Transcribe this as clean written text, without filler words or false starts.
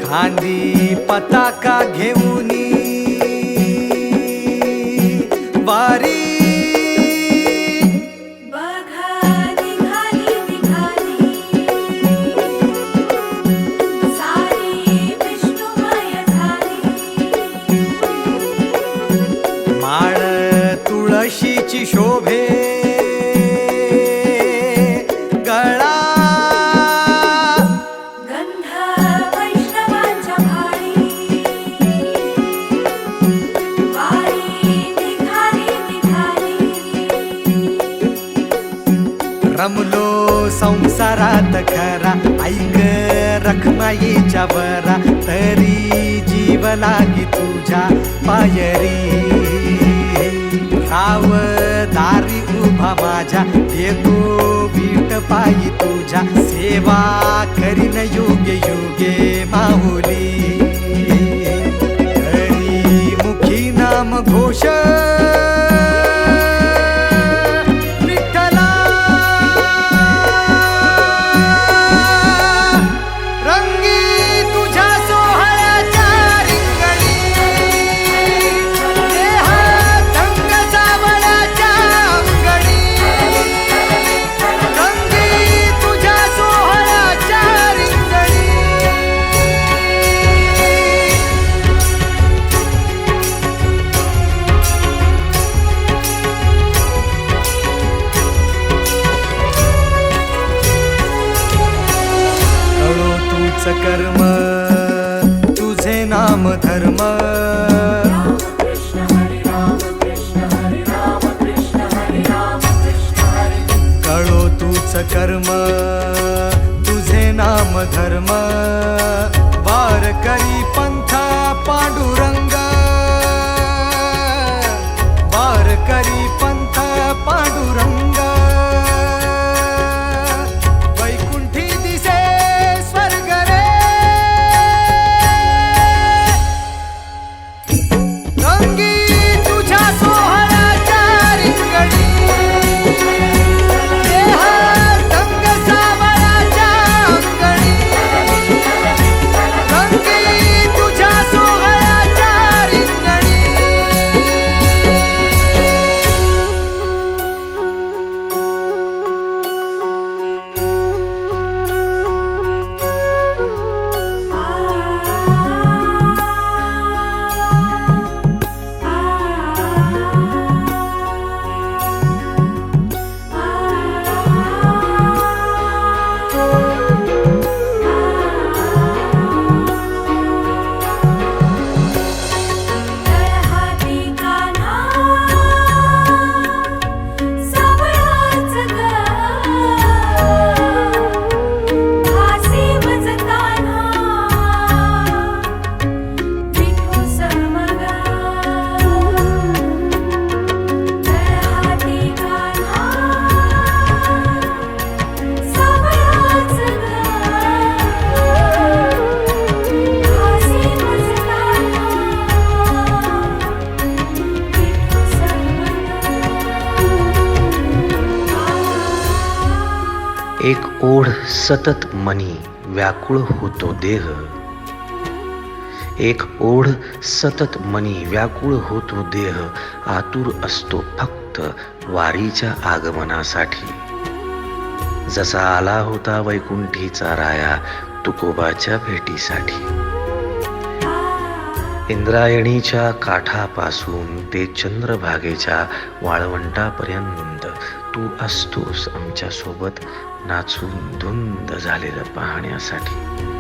खांदी पताका घेऊनी वारी तुळशीची शोभे गळा गंध वैष्णवांच्या भाळी वारी निघाली रमलो संसारात खरा ऐक रखमाईच्या बरा तरी जीव लागी तुझ्या पायरी राव दारी उभा माझ्या येतो बीट पायी तुझ्या सेवा करीन योग्य योगे माहुली हरी मुखी नाम घोष विठ्ठला रंगी तुझ्या सोहळ्याच्या रिंगणी कर्म तुझे नाम धर्म कळो तूच कर्म तुझे नाम धर्म वारकरी पंथ पांडुरंग वारकरी पंथ पांडुरंग एक ओढ सतत मनी व्याकुळ होतो देह एक ओढ सतत मनी व्याकुळ होतो देह आतुर असतो फक्त वारीच्या आगमनासाठी जसा आला होता वैकुंठीचा राया तुकोबाच्या भेटीसाठी इंद्रायणीच्या काठापासून ते चंद्रभागेच्या वाळवंटापर्यंत तू असतोस आमच्या सोबत नाचून धुंद झालेलं पाहण्यासाठी